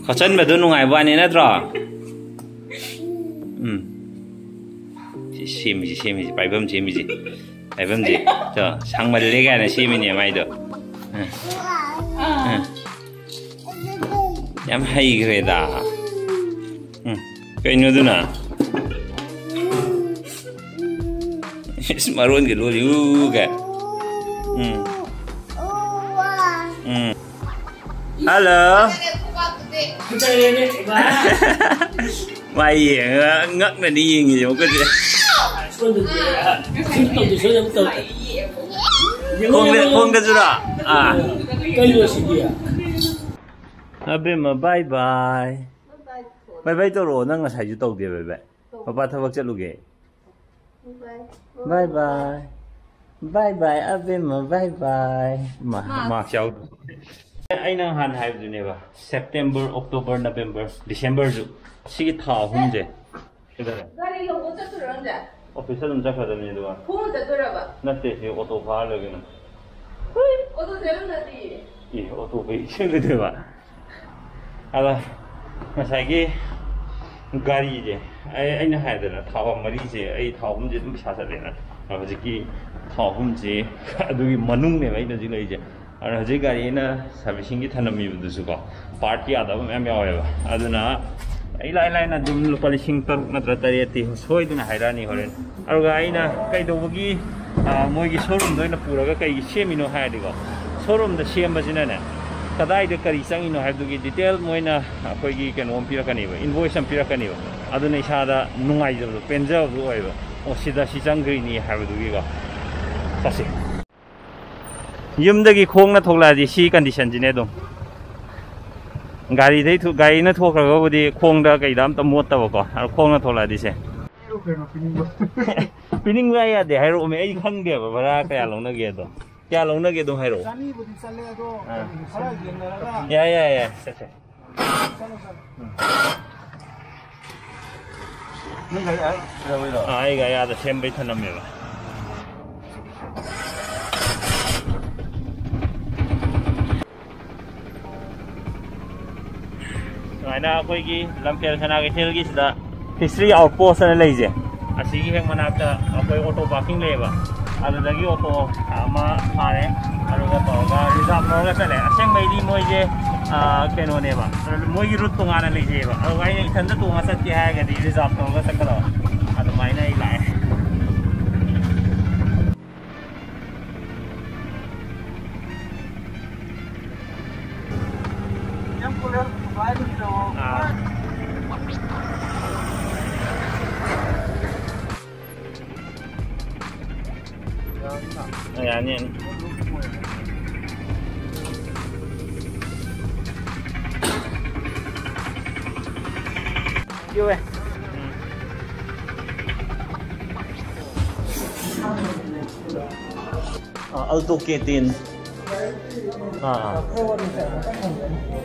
खचन में दोनों आए बाने ना त्रा सेमी पाइबम सेमी तो सांग मल लेगा ना सेमी ने माइ दो याम हाई ग्रेदा कहीं नो दुना इस मारोन के लोली उगा हेलो माइ ngất là đi gì vậy cái gì không cái gì đó cái gì gì अबे म बाय बाय बाय बाय तो रो नंग साइ जु तौ दे बाय बाय पापा थबक चलुगे बाय बाय बाय बाय अबे म बाय बाय मा चाउ अइना हान हाइब जुनेबा सेप्टेम्बर अक्टोबर नवंबर डिसेम्बर जु सिगी था हुमजे इधर गाड़ी लोगो चतुरंजा ऑफिस अदम चखदमनि दुआ फोन चतुरबा नते हे ऑटो फार लगेन ऑटो जेल नदी ए ऑटो पे चले देबा अला मसागी गाड़ी जे अइना हायदना थावा मरी जे अइ थावम जे दुम पिसा चलेना हजिकी थावम जे अदुगी मनुंग ने बाइना जि लइजे और हजे गाड़ी ना सर्विसिंग की थनमी बुदुसुको पार्ट की आदा मैम यावेबा अदुना इलाइ लाइना दुम लुपा लिसिंग तर नत्र तरेती सोइदुना हाइरानी होरेन और गाइना कइदोबगी मोइगी शोरूम दोइना पुरागा कइगी सेमिनो हायदिगो शोरूम द सेमबजिनाने कदाइद करी चंगिनो हाइबदुगी डिटेल मोइना अखोइगी केनोम पिरकनिबा इनवॉइस अम पिरकनिबा अदुना इसादा नुंगाइजबदो पेनजबदो ओइबा ओ सिदा सि चंगैनि हाइबदुगिगो सासे युमदगी खोंगना थोलादि सी कंडीशन जिने दो गाड़ी दे गाड़ी ना थोखरगबुदी खोंगदा कइदाम त मोत्तबको और खोंगना थोलादि से पिनिंग या दे हाइरो मे आई खंगे बरा क्या लौनगे दो क्या लौनगे दो हाइरो या से आई गा याद सेम बै थनमेबा सुमाइना अखोइगी लमफेल सना कैथेलगी सिदा हिस्ट्री आउटपोस्ट अन लेजे असिगी हेक मनाक्ता अखोइ ऑटो पार्किंग लेबा अदुदगी ऑटो अमा फारे अरुगा तोगा रिजर्व नोगा चले असेंबैदी मोइजे केनोनेबा मोइगी रूट तोंगाना लेजेबा अरुगा आइना इथंदा तोंगा चत्के हायगदी रिजर्व नोगा चकलो अदुमाइना इ लाए यानी क्यों है अल्टो के 10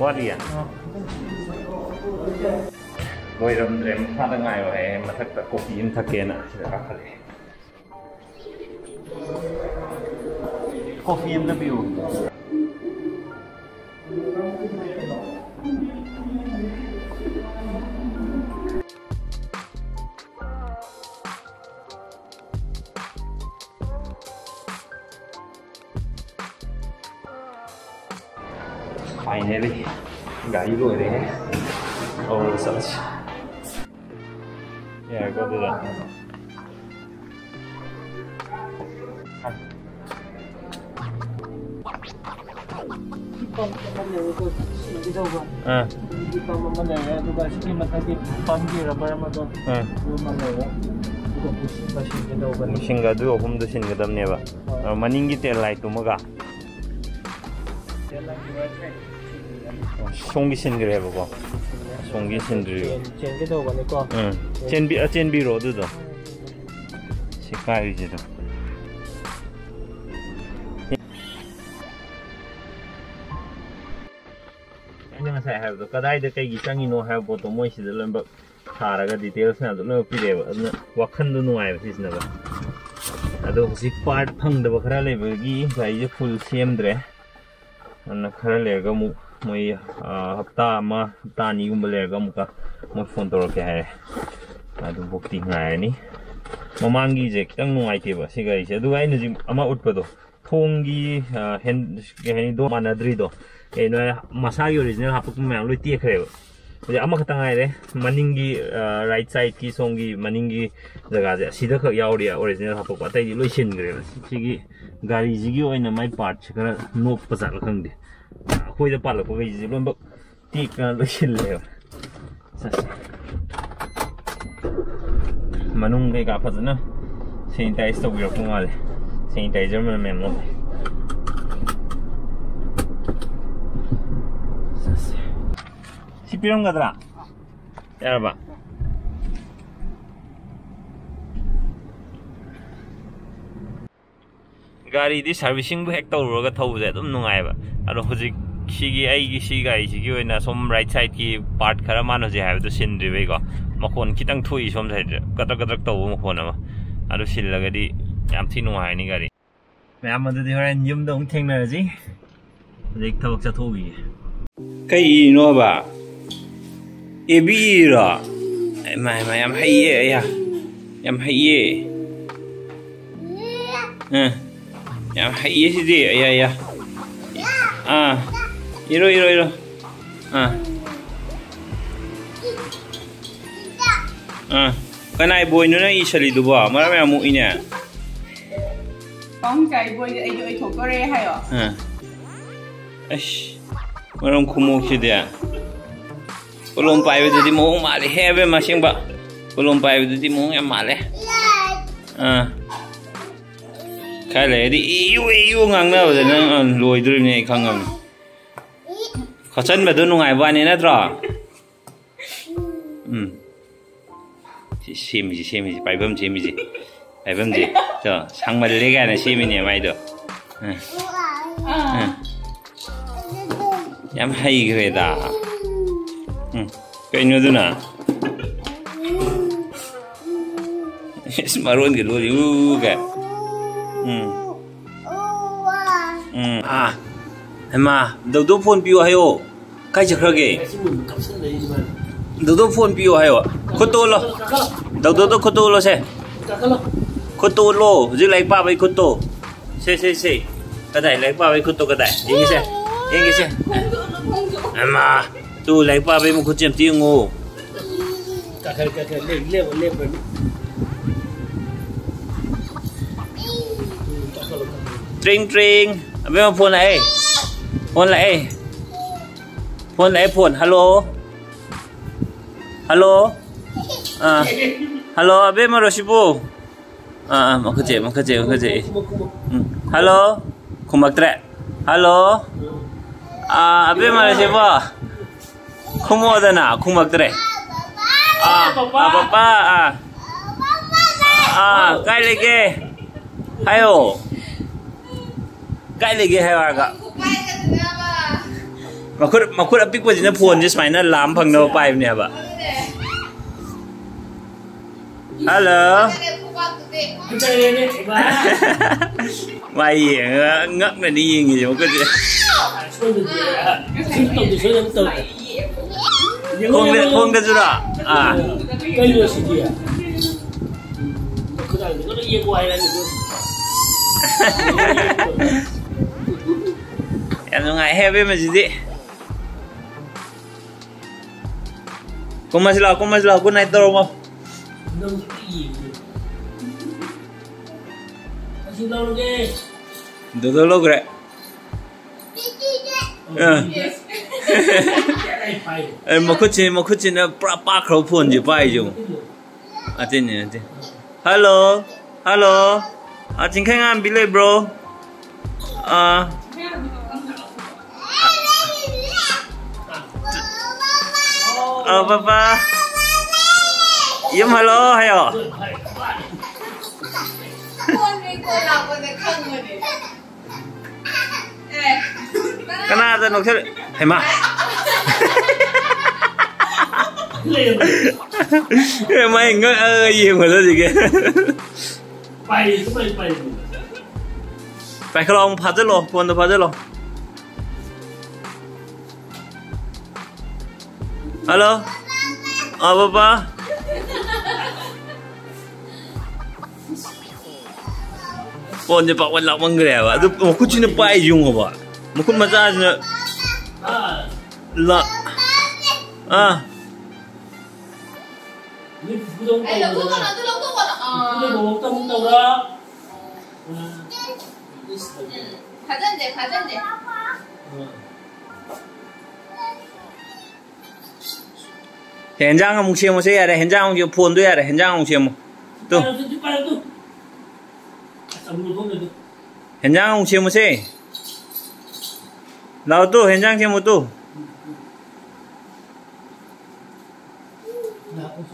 वारिया मोइरमद्रे मखादा गायो है मथक्ता कॉफी इन थकेना सिदा काखले कॉफी इन दबियो फाइनली गाड़ी को रहे हैं और सच यार को दे मनिंग तेल लाइट तुमगा 송기 신기를 해보고 송기 신드리요 젠게도 보니까 젠비 로드도 식가이지도 안녕하세요 하여도 까다이드 깨기 짱이노 하여보도 모이시들 럼버 타라가 디테일스나 도 피데바 aduna wakhandu nuai bisnaba ado husik part phangdaba khara lebagi gai je full semdre anna khara lega mu ꯃꯣꯏ ꯍꯞꯇꯥ ꯑꯅꯤꯒꯨꯝꯕ ꯂꯩꯔꯒ ꯑꯃꯨꯛꯀ ꯃꯣꯏ ꯐꯣꯟ ꯇꯧꯔꯛꯀꯦ ꯍꯥꯏꯔꯦ ꯑꯗꯨꯐꯥꯎꯗꯤ ꯉꯥꯏꯔꯅꯤ ꯃꯃꯥꯡꯒꯤꯁꯦ ꯈꯤꯇꯪ ꯅꯨꯡꯉꯥꯏꯇꯦꯕ ꯁꯤ ꯒꯥꯔꯤꯁꯦ ꯑꯗꯨꯒ ꯑꯩꯅ ꯍꯧꯖꯤꯛ ꯑꯃ ꯎꯠꯄꯗꯣ ꯊꯣꯡꯒꯤ ꯀꯩ ꯍꯥꯏꯅꯤ ꯗꯣ ꯃꯥꯟꯅꯗ꯭ꯔꯤꯗꯣ ꯀꯩꯅꯣ ꯃꯁꯥꯒꯤ ꯑꯣꯔꯤꯖꯤꯅꯦꯜ ꯍꯥꯞꯄꯛꯄ ꯃꯌꯥꯝ ꯂꯣꯏ ꯇꯦꯛꯈ꯭ꯔꯦꯕ ꯍꯧꯖꯤꯛ ꯑꯃꯈꯛꯇꯪ ꯉꯥꯏꯔꯦ ꯃꯅꯤꯡꯒꯤ ꯔꯥꯏꯠ ꯁꯥꯏꯗꯀꯤ ꯁꯣꯝꯒꯤ ꯃꯅꯤꯡꯒꯤ ꯖꯒꯥꯁꯦ ꯑꯁꯤꯗ ꯈꯛ ꯌꯥꯎꯔꯤ ꯑꯣꯔꯤꯖꯤꯅꯦꯜ ꯍꯥꯞꯄꯛꯄ ꯑꯇꯩꯗꯤ ꯂꯣꯏ ꯁꯤꯟꯈ꯭ꯔꯦꯕ ꯁꯤꯒꯤ ꯒꯥꯔꯤꯁꯤꯒꯤ ꯑꯣꯏꯅ ꯃꯥꯏ ꯄꯥꯔꯠꯁꯦ ꯈꯔ ꯅꯣꯞꯄ ꯖꯥꯠꯂ ꯈꯪꯗꯦ ꯑꯩꯈꯣꯏꯗ ꯄꯥꯜꯂꯛꯄꯈꯩꯁꯦ ꯂꯣꯏꯅꯃꯛ ꯇꯦꯛꯇꯅ ꯂꯣꯏ ꯁꯤꯜꯂꯦꯕ ꯃꯅꯨꯡ ꯀꯩꯀꯥ ꯐꯖꯅ ꯁꯦꯅꯤꯇꯥꯏꯖ ꯇꯧꯕꯤꯔꯛꯄ ꯃꯥꯜꯂꯦ ꯁꯦꯅꯤꯇꯥꯏꯖꯔ ꯃꯅꯝ ꯌꯥꯝ ꯅꯝꯃꯦ ꯁꯤ ꯄꯤꯔꯝꯒꯗ꯭ꯔꯥ ꯌꯥꯔꯕ ꯒꯥꯔꯤꯗꯤ ꯁꯥꯔꯚꯤꯁꯤꯡꯕꯨ ꯍꯦꯛ ꯇꯧꯔꯨꯔꯒ ꯊꯧꯕꯁꯦ ꯑꯗꯨꯝ ꯅꯨꯡꯉꯥꯏꯕ ꯑꯗꯣ ꯍꯧꯖꯤꯛ ꯑꯩꯒꯤ ꯁꯤ ꯒꯥꯔꯤꯁꯤꯒꯤ ꯑꯣꯏꯅ ꯁꯣꯝ ꯔꯥꯏꯠ ꯁꯥꯏꯗꯀꯤ ꯄꯥꯔꯠ ꯈꯔ ꯃꯥꯅ ꯍꯧꯖꯤꯛ ꯍꯥꯏꯕꯗꯣ ꯁꯤꯟꯗ꯭ꯔꯤꯕꯩꯀꯣ ꯃꯈꯣꯟ ꯈꯤꯇꯪ ꯊꯣꯛꯏ ꯁꯣꯝ ꯁꯥꯏꯗ ꯀꯗ꯭ꯔꯛ ꯀꯗ꯭ꯔꯛ ꯇꯧꯕ ꯃꯈꯣꯟ ꯑꯃ ꯑꯗꯨ ꯁꯤꯜꯂꯒꯗꯤ ꯌꯥꯝ ꯊꯤ ꯅꯨꯡꯉꯥꯏꯔꯅꯤ ꯒꯥꯔꯤ ꯃꯌꯥꯝ ꯑꯗꯨꯗꯤ ꯍꯣꯔꯦꯟ ꯌꯨꯝꯗ ꯑꯃꯨꯛ ꯊꯦꯡꯅꯔꯁꯤ ꯍꯧꯖꯤꯛ ꯊꯕꯛ ꯆꯠꯊꯣꯛꯎꯈꯤꯒꯦ ꯀꯩꯅꯣꯕ ꯑꯦꯕꯤꯔꯣ ꯌꯥꯝ ꯍꯩꯌꯦ ꯑꯌꯥ ꯌꯥꯝ ꯍꯩꯌꯦ ꯌꯥꯝ ꯍꯩꯌꯦ ꯁꯤꯗꯤ ꯑꯌꯥ ꯏꯔꯣ ꯀꯅꯥꯏ ꯕꯣꯏꯅꯣ ꯅꯪ ꯏꯁꯜꯂꯤꯗꯨꯕꯣ ꯃꯔꯝ ꯌꯥꯝ ꯃꯣꯛꯏꯅꯦ ꯄꯥꯎꯆꯥꯏ ꯕꯣꯏꯗꯤ ꯑꯩꯗꯤ ꯑꯣꯏꯊꯣꯛꯇꯣꯔꯦ ꯍꯥꯏꯌꯣ ꯑꯁ ꯃꯔꯝ ꯈꯨꯃꯣꯛꯁꯤꯗꯤ ꯀꯣꯂꯣꯝ ꯄꯥꯏꯕꯗꯨꯗꯤ ꯃꯑꯣꯡ ꯃꯥꯜꯂꯦ ꯍꯦꯕꯦ ꯑꯁꯦꯡꯕ ꯀꯣꯂꯣꯝ ꯄꯥꯏꯕꯗꯨꯗꯤ ꯃꯑꯣꯡ ꯌꯥꯝ ꯃꯥꯜꯂꯦ ꯈꯔ ꯂꯩꯔꯗꯤ ꯏꯌꯨ ꯉꯥꯡꯅꯕꯗ ꯅꯪ ꯂꯣꯏꯗꯣꯔꯤꯕꯅꯦ ꯑꯩ ꯈꯪꯉꯕꯅꯤ ꯈꯣꯠꯆꯟꯕꯗꯣ ꯅꯨꯡꯉꯥꯏꯕ ꯋꯥꯅꯤ ꯅꯠꯇ꯭ꯔꯣ ꯁꯦꯝꯃꯤꯁꯤ ꯄꯥꯏꯐꯝ ꯁꯦꯝꯃꯤꯁꯤ ꯄꯥꯏꯐꯝꯁꯦ ꯁꯥꯡꯃꯜꯂꯦ ꯀꯥꯏꯅ ꯁꯦꯝꯃꯤꯅꯦ ꯃꯥꯏꯗꯣ ꯌꯥꯝ ꯍꯩꯈ꯭ꯔꯦꯗ ꯀꯩꯅꯣꯗꯨꯅ ꯃꯔꯣꯟꯒ ꯂꯣꯜꯂꯤ ꯀꯥꯏ ꯍꯩꯃꯥ ꯗꯧꯗꯣ ꯐꯣꯟ ꯄꯤꯌꯣ ꯍꯥꯏꯌꯣ ꯀꯥꯏ ꯆꯠꯈ꯭ꯔꯒꯦ ꯗꯧꯗꯣ ꯐꯣꯟ ꯄꯤꯌꯣ ꯍꯥꯏꯌꯣ ꯈꯨꯠꯇꯣ ꯑꯣꯜꯂꯣ ꯗꯧꯗꯣꯗꯣ ꯈꯨꯠꯇꯣ ꯑꯣꯜꯂꯣ ꯁꯦ ꯈꯨꯠꯇꯣ ꯑꯣꯜꯂꯣ ꯍꯧꯖꯤꯛ ꯂꯥꯏꯔꯤꯛ ꯄꯥꯕꯩ ꯈꯨꯠꯇꯣ ꯁꯦ ꯀꯗꯥꯏ ꯂꯥꯏꯔꯤꯛ ꯄꯥꯕꯩ ꯈꯨꯠꯇꯣ ꯀꯗꯥꯏ ꯌꯦꯡꯒꯦꯁꯦ ꯍꯩꯃꯥ ꯇꯨ ꯂꯥꯏꯔꯤꯛ ꯄꯥꯕꯩ ꯃꯈꯨꯠꯁꯦ ꯑꯝꯇ ꯌꯦꯡꯉꯣ Tring abang phone lại hello hello abang mau rosibu mau kerja hello kumak tre hello abang mau rosibu kumu ada na kumak tre papa kai lagi ayo Cái này ghê hay à cả mà khuất ấp cái gì nó phun chứ mày nó làm phần đâu bay nè bà hello mày ngất này đi gì vậy cái gì không cái gì đó cái gì gì à cái này nó yên quay lên em ngại heavy mà gì vậy? Kung masih kung naik terus mau? Masih lâu lagi. Dulu kere. Mau kucing na pra kau pun je pai jung. Atin. Hello. Chính khách ăn bị lệ bro. Papa. Yếm hello hay à? Cái nào ra nó thế? Hay mà. Mày ngỡ gì mà nó gì kìa. Bay. Phải không? Phá rất lo, buồn nó phá rất lo. Halo. Papa. Pon je pak walak mangre ba. Tu aku cina pai jung ba. Mukun maca je. La. Ni budong Ay, tao lagu ko na. na, tulog ko na. Ni mo tao tao ra. 가전제, 가전제. 현장 뭉치에 뭐 해야 돼. 현장 뭉치 폰도 해야 돼. 현장 뭉치에 뭐. 또 Para tu. Samul ko na. 현장 뭉치에 뭐 해. 나도 또 현장 제 뭐 또. Na ako sa